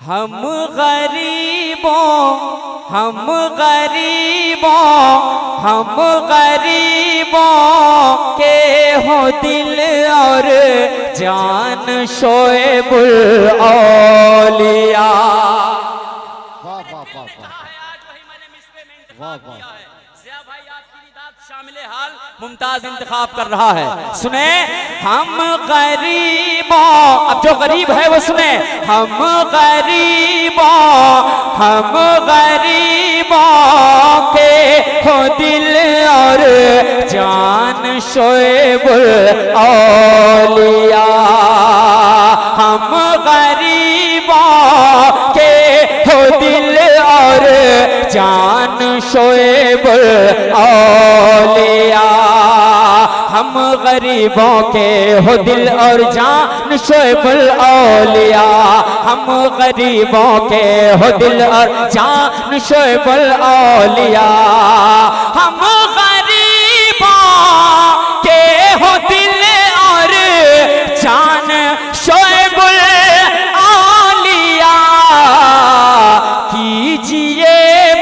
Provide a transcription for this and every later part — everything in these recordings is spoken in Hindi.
हम गरीबों हम गरीबों हम गरीबों के हो दिल और जान शोएबुल औलिया। वाह वाह वाह वाह वाह। शामिल हाल मुमताज इंतखाब कर रहा है। सुने, हम गरीबों, अब जो गरीब है वो सुने, हम गरीबों के हो दिल और जान शोएबुल औलिया। हम गरीबों के हो दिल और जान शोएबुल औलिया। हम गरीबों के हो दिल और जान शोएबुल औलिया। हम गरीबों के हो दिल और जान शोएबुल औलिया। हम गरीबों के हो दिल और जान शोएबुल औलिया। कीजिए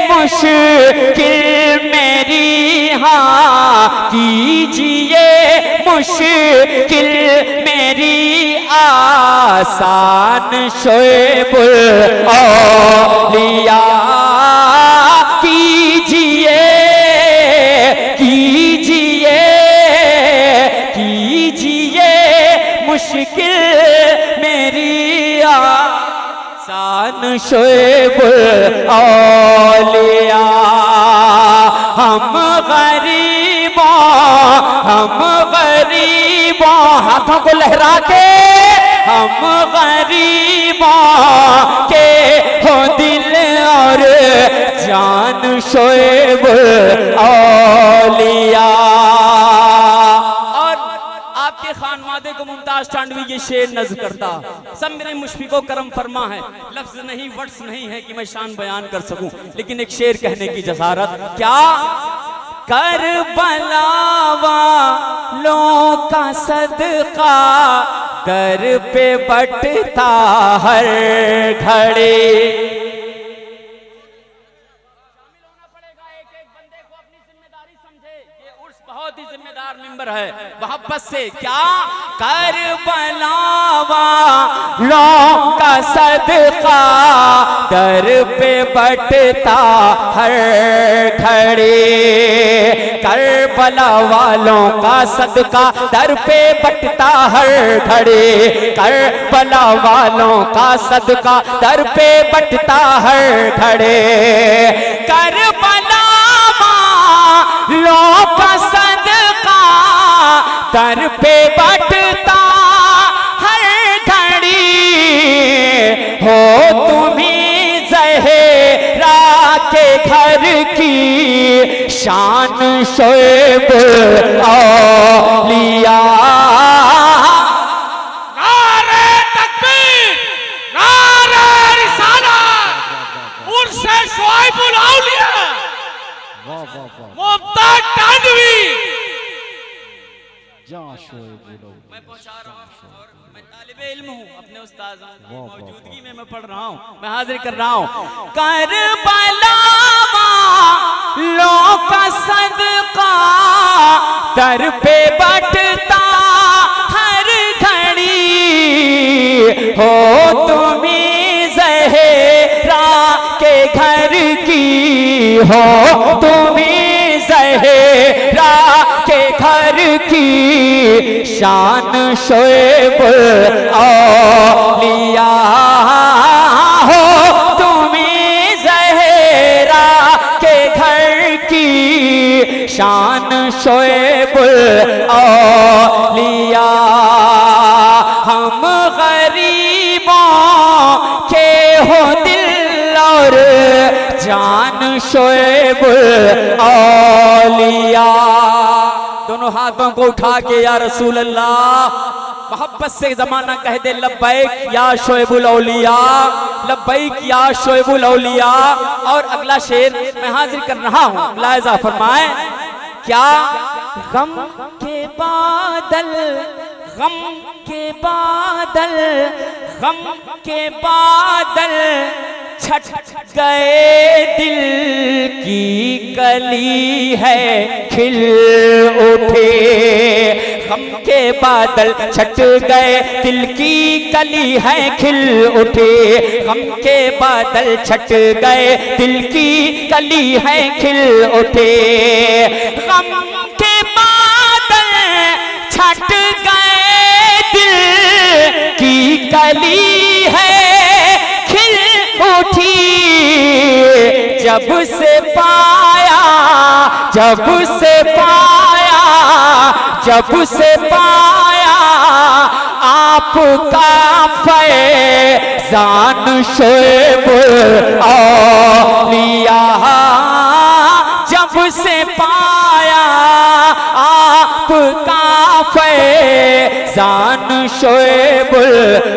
मुश्किल मेरी, हाँ कीजिए मुश्किल मेरी आसान शोएबुल औलिया। कीजिए कीजिए कीजिए मुश्किल मेरी आसान शोएबुल औलिया। हम गरीबों हाथों को लहरा के, हम गरीबों के हो दिल और जान शोएबुल औलिया। और आपके खानवादे को मुमताज टांडवी ये शेर नज़्म करता, सब मेरे मुशफिको करम फरमा है, लफ्ज नहीं वर्ड्स नहीं है कि मैं शान बयान कर सकूं, लेकिन एक शेर कहने की जसारत। क्या करबला वालों का सदका दर पे बटता हर घड़ी। बहुत ही जिम्मेदार मेंबर है मोहब्बत से। क्या करबला वालों का सदका दर पे बटता हर घड़ी। करबला वालों का सदका दर पे बटता हर घड़ी। करबला वालों का सदका दर पे बटता हर घड़ी। करबला वालों का सदका दर पे बटता हर घड़ी। हो तुम्ही ज़हरा के घर की शान शोएबुल औलिया। नारे तकबीर, नारे रिसालत, उर्से शोएबुल औलिया, वाह वाह वाह। मुमताज टांडवी। मैं पहुंचा रहा हूं और मैं तालिबे इल्म हूं, अपने उस्ताद की मौजूदगी में मैं पढ़ रहा हूं, मैं हाजिर कर रहा हूं। करबला वालों का सदका दर पे बटता हर घड़ी। हो तुम्ही ज़हरा के घर की, हो तुम्ही ज़हरा के घर की शान शोएबुल औलिया। हो तुम्ही ज़हरा के घर की शान शोएबुल औलिया। हम गरीबों के हो दिल और जान शोएबुल औलिया। दोनों हाथों को उठा के या रसूल अल्लाह मोहब्बत से जमाना कह दे लब्बैक या शोएबुल औलिया, लब्बैक या शोएबुल औलिया। और अगला शेर मैं हाजिर कर रहा हूं, मुलाहिजा फरमाए। क्या गम के बादल, गम के बादल, गम के बादल छट गए दिल की कली है खिल उठे, गम के बादल छट गए दिल की कली है खिल उठे, गम के बादल छट गए दिल की कली है खिल उठे, गम के बादल छट गए दिल की कली है खिल उठी, जब से पाया जब से पाया जब से पाया आपका फैज़ान शोएबुल औलिया, जब से पाया आपका फैज़ान शोएबुल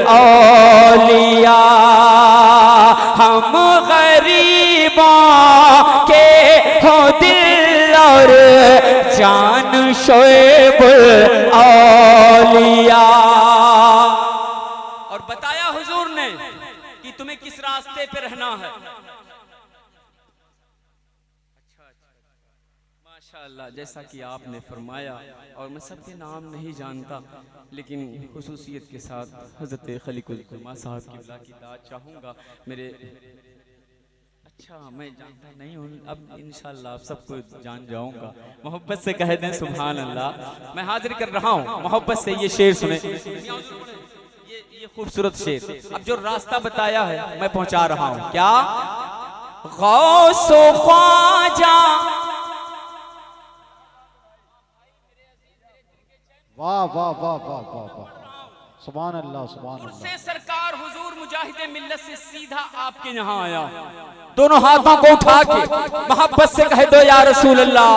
औलिया, हम गरीबों के हो दिल और जान शोएबुल औलिया। और बताया हुजूर ने कि तुम्हें किस रास्ते पे रहना है। माशाअल्लाह, जैसा कि आपने फरमाया, और मैं सबके नाम नहीं जानता, लेकिन खुसूसियत के साथ हज़रत खलीकुल कुलमा साहब की दाद चाहूँगा। मेरे अच्छा, मैं जानता नहीं हूँ, अब इंशाअल्लाह आप सबको जान जाऊँगा। मोहब्बत से कह दें सुभान अल्लाह। मैं हाजिर कर रहा हूँ, मोहब्बत से ये शेर सुने, ये खूबसूरत शेर। अब जो रास्ता बताया है मैं पहुँचा रहा हूँ। क्या? गौसो ख्वाजा, वाह वाह वाह वाह वाह वाह, सुभान अल्लाह सुभान अल्लाह। उससे सरकार हुजूर मुजाहिदे मिल्लत से सीधा आपके यहाँ आया, दोनों हाथों को उठा के मोहब्बत से कह दो या रसूल अल्लाह।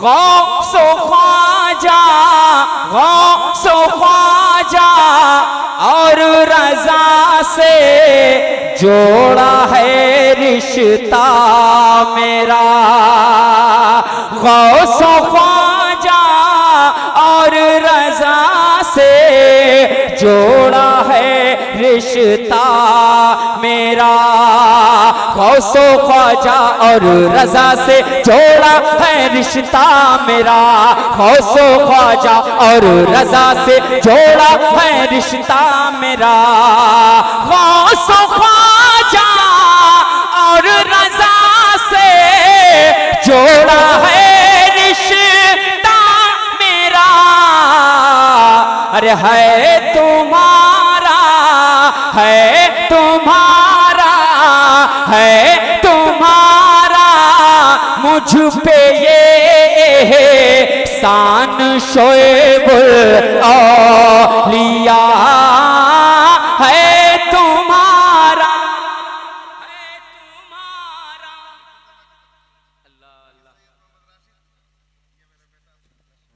गौसो ख्वाजा, गौसो ख्वाजा और रज़ा से जोड़ा है रिश्ता मेरा, गौसो ख्वाजा और रज़ा से जोड़ा है रिश्ता मेरा, गौसो ख्वाजा और रज़ा से जोड़ा है रिश्ता मेरा, गौसो ख्वाजा और रज़ा से जोड़ा है रिश्ता मेरा, गौसो ख्वाजा और रज़ा से जोड़ा है रिश्ता मेरा, अरे है तुम्हारा, है तुम्हारा, है तुम्हारा मुझ पे ये शान शोएबुल औलिया, है तुम्हारा, है तुम्हारा। अल्लाह अल्लाह,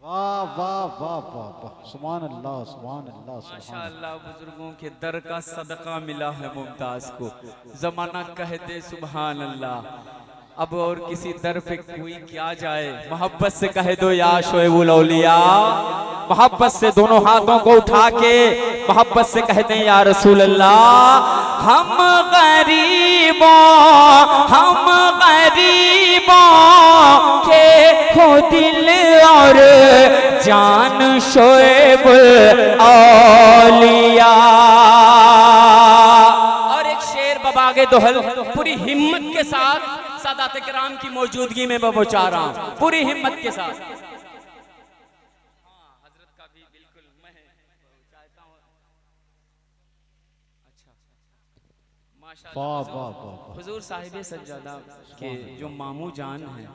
वाह वाह वाह वाह वाह, सुभान अल्लाह सुभान अल्लाह सुभान माशाअल्लाह। बुजुर्गों के दर का सदका मिला है मुमताज को, जमाना कह दे सुभान अल्लाह। अब और किसी दर पे कोई क्या जाए, मोहब्बत से कह दो या शोएबुल औलिया, मोहब्बत से दोनों हाथों को उठा के मोहब्बत से कह दें या रसूल अल्लाह। हम गरीबों, हम गरीबों के हो दिल और जान शोएबुल औलिया। और एक शेर बबागे दोहल पूरी हिम्मत के साथ सादात किराम की मौजूदगी में मैं पहुंचा रहा हूं, पूरी हिम्मत के साथ। हजरत का भी बिल्कुल मैं चाहता हूं। अच्छा माशाअल्लाह, हुजूर साहिब सज्जादा के जो मामू जान हैं,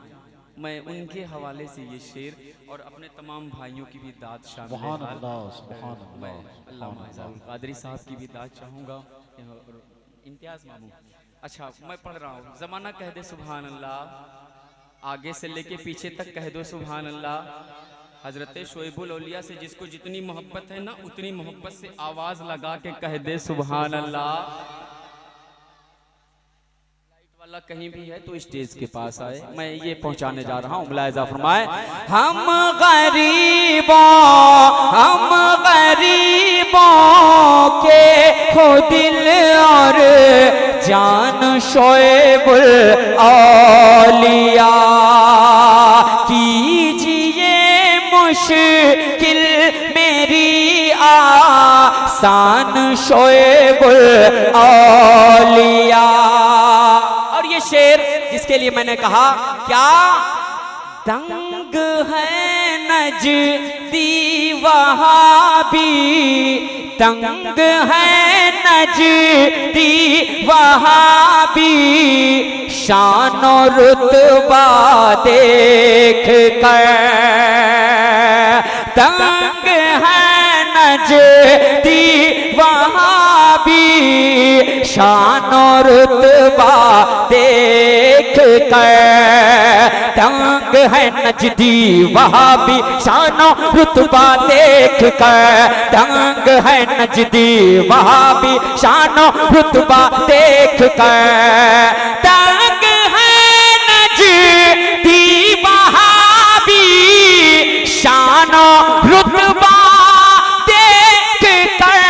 मैं उनके हवाले से ये शेर और अपने तमाम भाइयों की भी दाद शामिल है। मैं अल्लामा कादरी साहब की भी दाद चाहूँगा, इम्तियाज़ मामू। अच्छा मैं पढ़ रहा हूँ। ज़माना कह दे सुभान अल्लाह, आगे से लेके पीछे तक कह दो सुभान अल्लाह। हज़रत शोएबुल औलिया से जिसको जितनी मोहब्बत है ना, उतनी मोहब्बत से आवाज़ लगा के कह दे सुभान अल्लाह। वाला कहीं भी है तो स्टेज के पास आए, मैं ये पहुंचाने जा रहा हूँ। मुलाहिज़ा फरमाए, हम गरीबों, हम गरीबों के हो दिल और जान शोएबुल औलिया कीजिए मुश्किल मेरी आसान शोएबुल औलिया। और ये शेर जिसके लिए मैंने कहा क्या दंग है नजदी वहाबी, दंग है नजदी वहाबी, शान और रुतबा देख कर। दंग है नजदी वहाबी, शान और रुतबा देख कर। दंग है नजदी वहाबी, शान और रुतबा देख कर। दंग है नजदी वहाबी, शान और रुतबा देख कर। दंग है नजदी वहाबी, शान और रुतबा देख कर।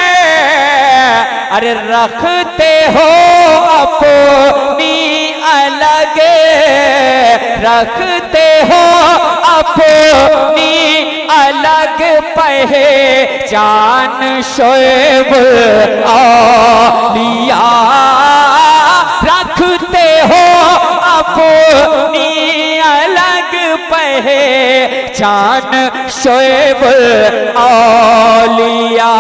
अरे रखते हो अपनी अलग, रखते हो अपनी अलग पहचान शोएबुल औलिया। रखते हो अपनी अलग पहचान शोएबुल औलिया।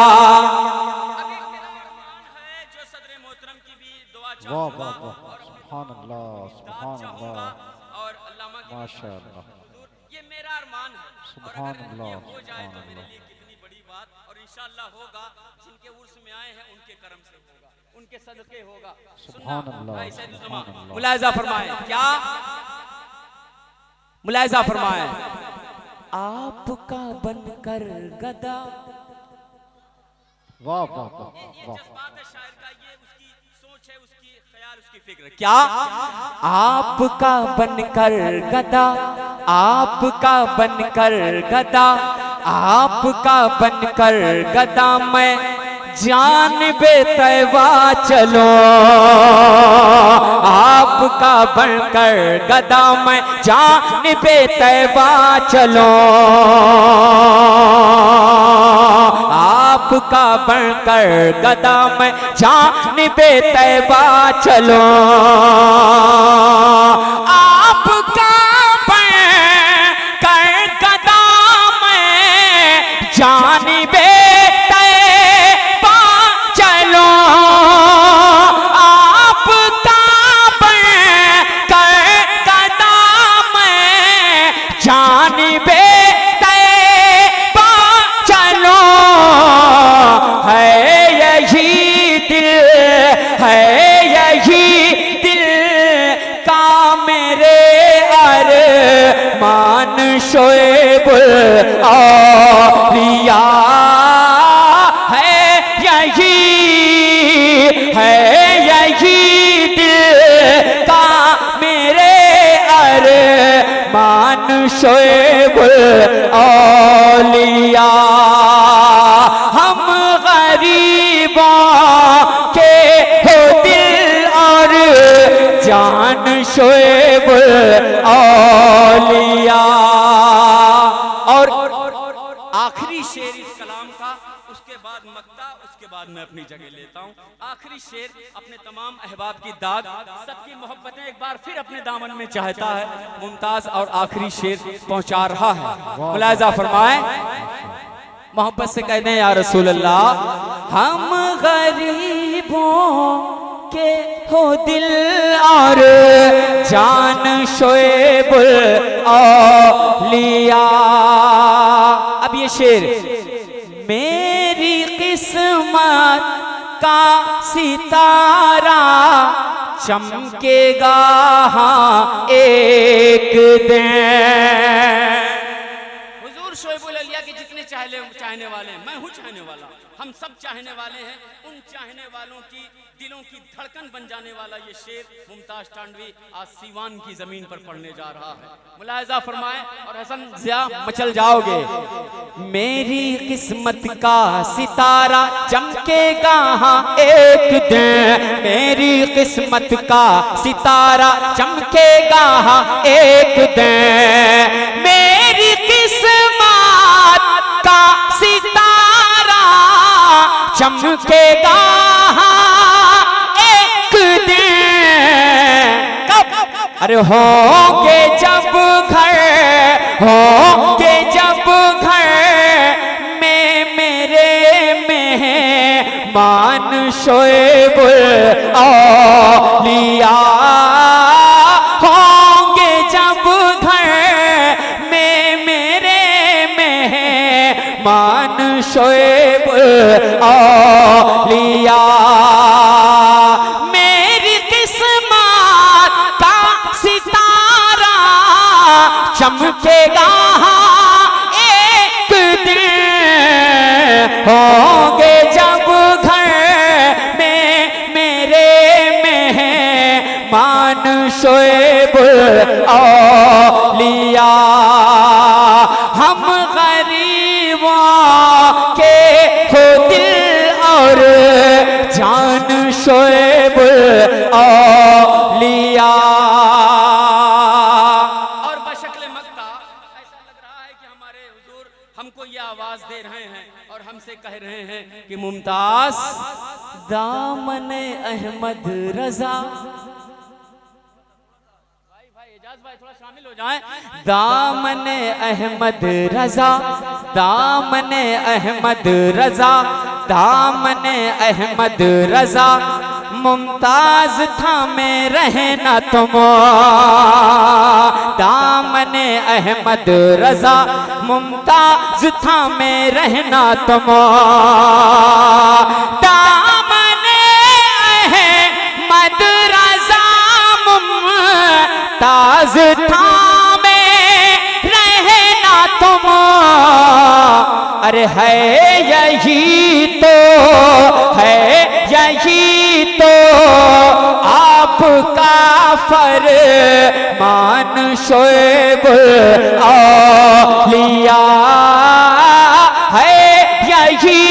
वाह वाह वाह, सुभान अल्लाह सुभान अल्लाह, और अल्लामा की माशाअल्लाह, ये मेरा अरमान है। सुभान अल्लाह ये हो जाए तो सुभान मेरे अल्लाह। लिए कितनी बड़ी बात। और इंशाअल्लाह होगा, जिनके उर्स में आए हैं उनके करम से होगा, उनके सदके होगा। सुभान अल्लाह भाई सैयद उस्मा सुभान अल्लाह। मुलाहिजा फरमाए, क्या मुलाहिजा फरमाए, आपका बनकर गदा। वाह वाह वाह वाह, जज्बात है शायर का, ये उसकी सोच है, उसकी ख्याल, उसकी फिक्र। क्या आपका बनकर गदा, आपका बनकर गदा, आपका बनकर गदा मैं जानिबे तैबा चलो। आपका बनकर गदा मैं जानिबे तैबा चलो। आपका बनकर गदा मैं जानिबे तैबा चलो। आपका बनकर गदा मैं जानिबे तैबा चलो। आपका बनकर गदा मैं जानिबे तैबा चलो। है यही दिल, है यही दिल का मेरे अरमान शोएबुल औलिया। है यही दिल का मेरे अरमान शोएबुल औलिया। हम गरीबों के हो दिल और जान शोएबुल औलिया। और आखिरी शेर इस कलाम का, उसके बाद मक्ता, उसके बाद मैं अपनी जगह लेता हूँ। आखिरी शेर अपने तमाम अहबाब की दाद, सबकी मोहब्बतें एक बार फिर अपने दामन में चाहता है मुमताज, और आखिरी शेर पहुंचा रहा है। मुलाहिजा फरमाए, मोहब्बत से कह दें या रसूल अल्लाह। हम गरीबों के हो दिल और जान शोएबुल औलिया। अब ये शेर, मेरी किस्मत का सितारा चमकेगा हाँ एक दिन। हुजूर शोएबुल औलिया के जितने चाहने वाले हैं, मैं हूँ चाहने वाला, हम सब चाहने वाले हैं। उन चाहने वालों की दिलों की धड़कन बन जाने वाला ये शेर मुमताज टांडवी आज सीवान की जमीन पर पढ़ने जा रहा है। मुलाहिजा फरमाए और हसन ज़िया मचल जाओगे। मेरी किस्मत का सितारा चमके चमकेगा हाँ एक दिन, मेरी किस्मत का सितारा चमकेगा हाँ एक दिन, मेरी किस्मत का सितारा चमकेगा एक दिन। कब? अरे होंगे जब घर, होंगे जब घर में मेरे मेहमान शोएब औलिया, होंगे जब घर में मेरे मेहमान शोएब औलिया, मेरी किस्मत का सितारा चमकेगा एक दिन, होंगे जब घर में मेरे मेहमान शोएब औलिया, हम गरीबों के हो दिल और जान शोएब औलिया। और बशक्ल मक्ता ऐसा लग रहा है कि हमारे हुजूर हमको ये आवाज दे रहे हैं और हमसे कह रहे हैं कि मुमताज दामने अहमद रजा, भाई थोड़ा शामिल हो जाएं, दामने अहमद रजा, दामने अहमद रजा, दामने अहमद रजा, मुमताज थामे रहना तुम, दामने अहमद रजा, मुमताज थामे रहना तुम, दामने अहमद रजा, मुमताज थामे रहना तुम, अरे है यही तो, है यही तो आपका फरमान शोएब औलिया, है यही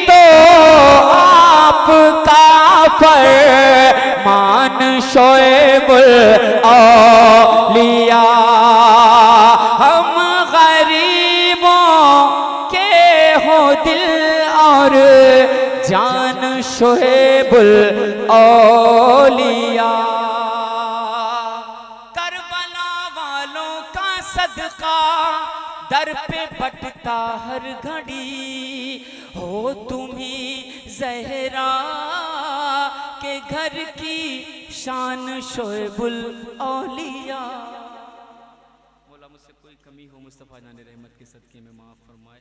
तो आपका फरमान शोएब औलिया, हम गरीबों के हो दिल और जान शोएब औलिया। करबला वालों का सदका दर पे बटता हर घड़ी, हो तुम्ही ज़हरा के घर की शान शोएबुल औलिया। मौला मुझसे कोई कमी हो मुस्तफ़ा जान रहमत के सदक़े में माफ़ फरमाए।